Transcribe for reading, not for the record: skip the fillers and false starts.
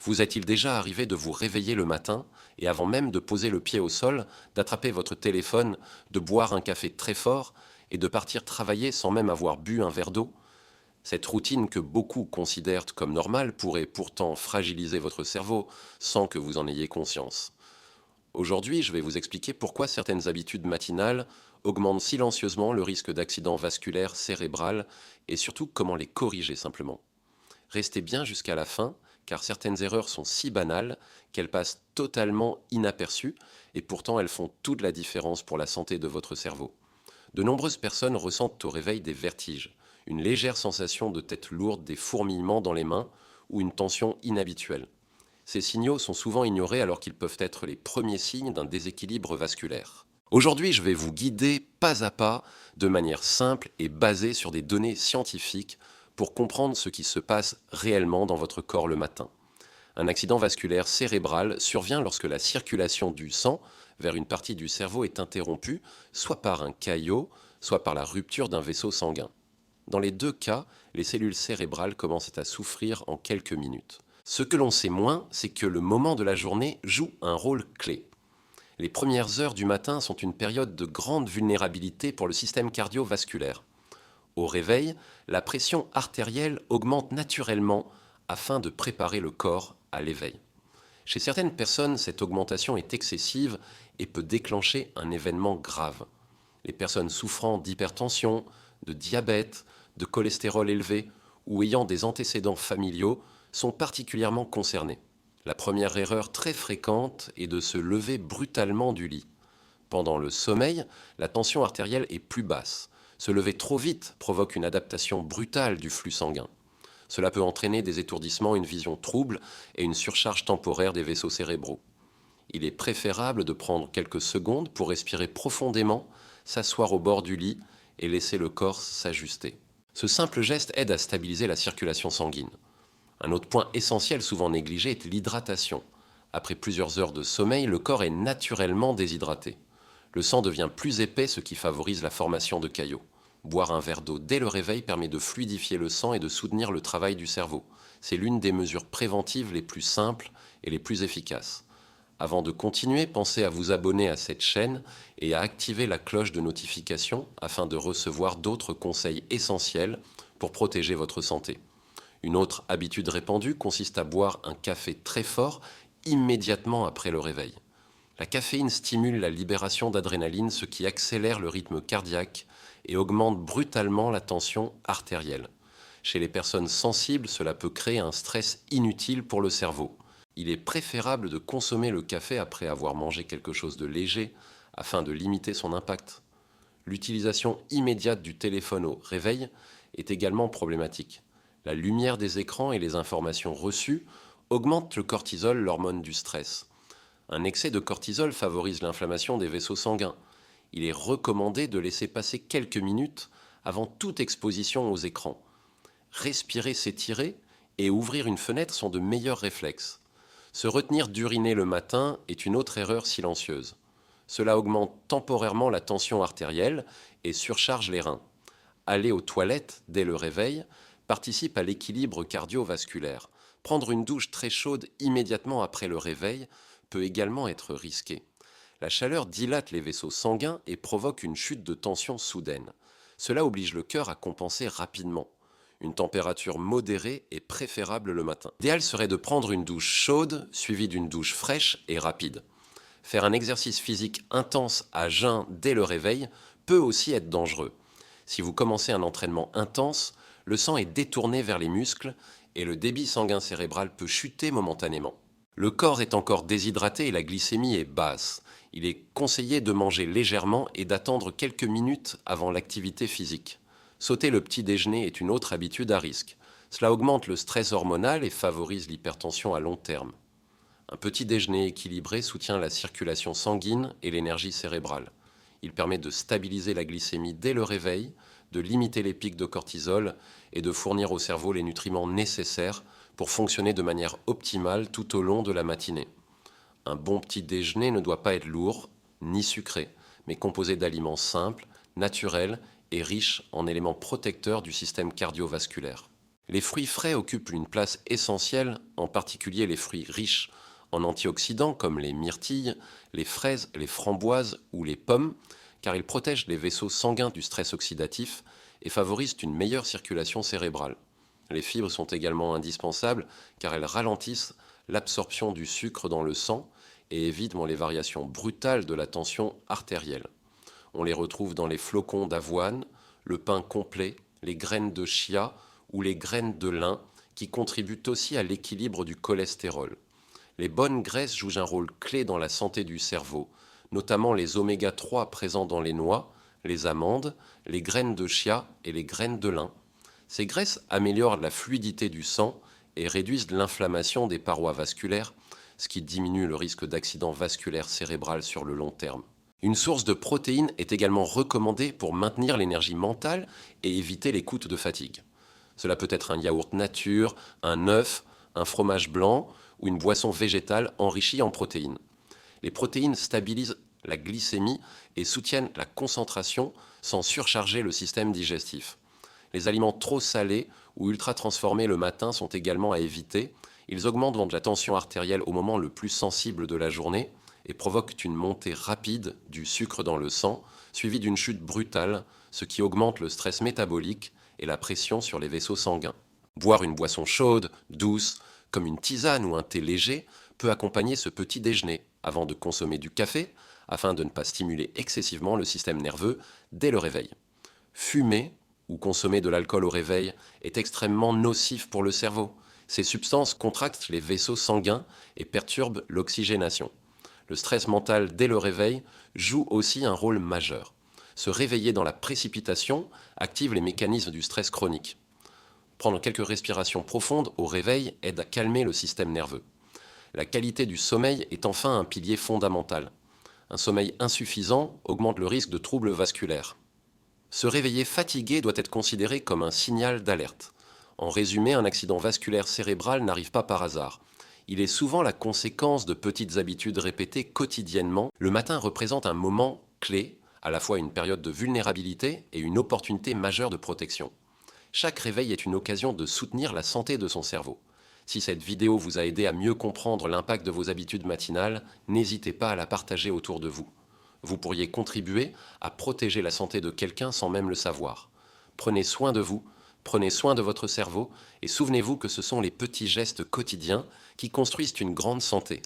Vous est-il déjà arrivé de vous réveiller le matin et avant même de poser le pied au sol, d'attraper votre téléphone, de boire un café très fort et de partir travailler sans même avoir bu un verre d'eau? Cette routine que beaucoup considèrent comme normale pourrait pourtant fragiliser votre cerveau sans que vous en ayez conscience. Aujourd'hui, je vais vous expliquer pourquoi certaines habitudes matinales augmentent silencieusement le risque d'accident vasculaire cérébral et surtout comment les corriger simplement. Restez bien jusqu'à la fin, car certaines erreurs sont si banales qu'elles passent totalement inaperçues et pourtant elles font toute la différence pour la santé de votre cerveau. De nombreuses personnes ressentent au réveil des vertiges, une légère sensation de tête lourde, des fourmillements dans les mains ou une tension inhabituelle. Ces signaux sont souvent ignorés alors qu'ils peuvent être les premiers signes d'un déséquilibre vasculaire. Aujourd'hui, je vais vous guider pas à pas, de manière simple et basée sur des données scientifiques pour comprendre ce qui se passe réellement dans votre corps le matin. Un accident vasculaire cérébral survient lorsque la circulation du sang vers une partie du cerveau est interrompue, soit par un caillot, soit par la rupture d'un vaisseau sanguin. Dans les deux cas, les cellules cérébrales commencent à souffrir en quelques minutes. Ce que l'on sait moins, c'est que le moment de la journée joue un rôle clé. Les premières heures du matin sont une période de grande vulnérabilité pour le système cardiovasculaire. Au réveil, la pression artérielle augmente naturellement afin de préparer le corps à l'éveil. Chez certaines personnes, cette augmentation est excessive et peut déclencher un événement grave. Les personnes souffrant d'hypertension, de diabète, de cholestérol élevé ou ayant des antécédents familiaux sont particulièrement concernées. La première erreur très fréquente est de se lever brutalement du lit. Pendant le sommeil, la tension artérielle est plus basse. Se lever trop vite provoque une adaptation brutale du flux sanguin. Cela peut entraîner des étourdissements, une vision trouble et une surcharge temporaire des vaisseaux cérébraux. Il est préférable de prendre quelques secondes pour respirer profondément, s'asseoir au bord du lit et laisser le corps s'ajuster. Ce simple geste aide à stabiliser la circulation sanguine. Un autre point essentiel souvent négligé est l'hydratation. Après plusieurs heures de sommeil, le corps est naturellement déshydraté. Le sang devient plus épais, ce qui favorise la formation de caillots. Boire un verre d'eau dès le réveil permet de fluidifier le sang et de soutenir le travail du cerveau. C'est l'une des mesures préventives les plus simples et les plus efficaces. Avant de continuer, pensez à vous abonner à cette chaîne et à activer la cloche de notification afin de recevoir d'autres conseils essentiels pour protéger votre santé. Une autre habitude répandue consiste à boire un café très fort immédiatement après le réveil. La caféine stimule la libération d'adrénaline, ce qui accélère le rythme cardiaque et augmente brutalement la tension artérielle. Chez les personnes sensibles, cela peut créer un stress inutile pour le cerveau. Il est préférable de consommer le café après avoir mangé quelque chose de léger afin de limiter son impact. L'utilisation immédiate du téléphone au réveil est également problématique. La lumière des écrans et les informations reçues augmentent le cortisol, l'hormone du stress. Un excès de cortisol favorise l'inflammation des vaisseaux sanguins. Il est recommandé de laisser passer quelques minutes avant toute exposition aux écrans. Respirer, s'étirer et ouvrir une fenêtre sont de meilleurs réflexes. Se retenir d'uriner le matin est une autre erreur silencieuse. Cela augmente temporairement la tension artérielle et surcharge les reins. Aller aux toilettes dès le réveil participe à l'équilibre cardiovasculaire. Prendre une douche très chaude immédiatement après le réveil peut également être risqué. La chaleur dilate les vaisseaux sanguins et provoque une chute de tension soudaine. Cela oblige le cœur à compenser rapidement. Une température modérée est préférable le matin. L'idéal serait de prendre une douche chaude suivie d'une douche fraîche et rapide. Faire un exercice physique intense à jeun dès le réveil peut aussi être dangereux. Si vous commencez un entraînement intense, le sang est détourné vers les muscles et le débit sanguin cérébral peut chuter momentanément. Le corps est encore déshydraté et la glycémie est basse. Il est conseillé de manger légèrement et d'attendre quelques minutes avant l'activité physique. Sauter le petit déjeuner est une autre habitude à risque. Cela augmente le stress hormonal et favorise l'hypertension à long terme. Un petit déjeuner équilibré soutient la circulation sanguine et l'énergie cérébrale. Il permet de stabiliser la glycémie dès le réveil, de limiter les pics de cortisol et de fournir au cerveau les nutriments nécessaires pour fonctionner de manière optimale tout au long de la matinée. Un bon petit déjeuner ne doit pas être lourd ni sucré, mais composé d'aliments simples, naturels et riches en éléments protecteurs du système cardiovasculaire. Les fruits frais occupent une place essentielle, en particulier les fruits riches en antioxydants comme les myrtilles, les fraises, les framboises ou les pommes, car ils protègent les vaisseaux sanguins du stress oxydatif et favorisent une meilleure circulation cérébrale. Les fibres sont également indispensables car elles ralentissent l'absorption du sucre dans le sang et évitent les variations brutales de la tension artérielle. On les retrouve dans les flocons d'avoine, le pain complet, les graines de chia ou les graines de lin qui contribuent aussi à l'équilibre du cholestérol. Les bonnes graisses jouent un rôle clé dans la santé du cerveau, notamment les oméga 3 présents dans les noix, les amandes, les graines de chia et les graines de lin. Ces graisses améliorent la fluidité du sang et réduisent l'inflammation des parois vasculaires, ce qui diminue le risque d'accident vasculaire cérébral sur le long terme. Une source de protéines est également recommandée pour maintenir l'énergie mentale et éviter les coups de fatigue. Cela peut être un yaourt nature, un œuf, un fromage blanc ou une boisson végétale enrichie en protéines. Les protéines stabilisent la glycémie et soutiennent la concentration sans surcharger le système digestif. Les aliments trop salés ou ultra transformés le matin sont également à éviter. Ils augmentent la tension artérielle au moment le plus sensible de la journée et provoquent une montée rapide du sucre dans le sang, suivie d'une chute brutale, ce qui augmente le stress métabolique et la pression sur les vaisseaux sanguins. Boire une boisson chaude, douce, comme une tisane ou un thé léger, peut accompagner ce petit déjeuner avant de consommer du café, afin de ne pas stimuler excessivement le système nerveux dès le réveil. Fumer ou consommer de l'alcool au réveil est extrêmement nocif pour le cerveau. Ces substances contractent les vaisseaux sanguins et perturbent l'oxygénation. Le stress mental dès le réveil joue aussi un rôle majeur. Se réveiller dans la précipitation active les mécanismes du stress chronique. Prendre quelques respirations profondes au réveil aide à calmer le système nerveux. La qualité du sommeil est enfin un pilier fondamental. Un sommeil insuffisant augmente le risque de troubles vasculaires. Se réveiller fatigué doit être considéré comme un signal d'alerte. En résumé, un accident vasculaire cérébral n'arrive pas par hasard. Il est souvent la conséquence de petites habitudes répétées quotidiennement. Le matin représente un moment clé, à la fois une période de vulnérabilité et une opportunité majeure de protection. Chaque réveil est une occasion de soutenir la santé de son cerveau. Si cette vidéo vous a aidé à mieux comprendre l'impact de vos habitudes matinales, n'hésitez pas à la partager autour de vous. Vous pourriez contribuer à protéger la santé de quelqu'un sans même le savoir. Prenez soin de vous, prenez soin de votre cerveau et souvenez-vous que ce sont les petits gestes quotidiens qui construisent une grande santé.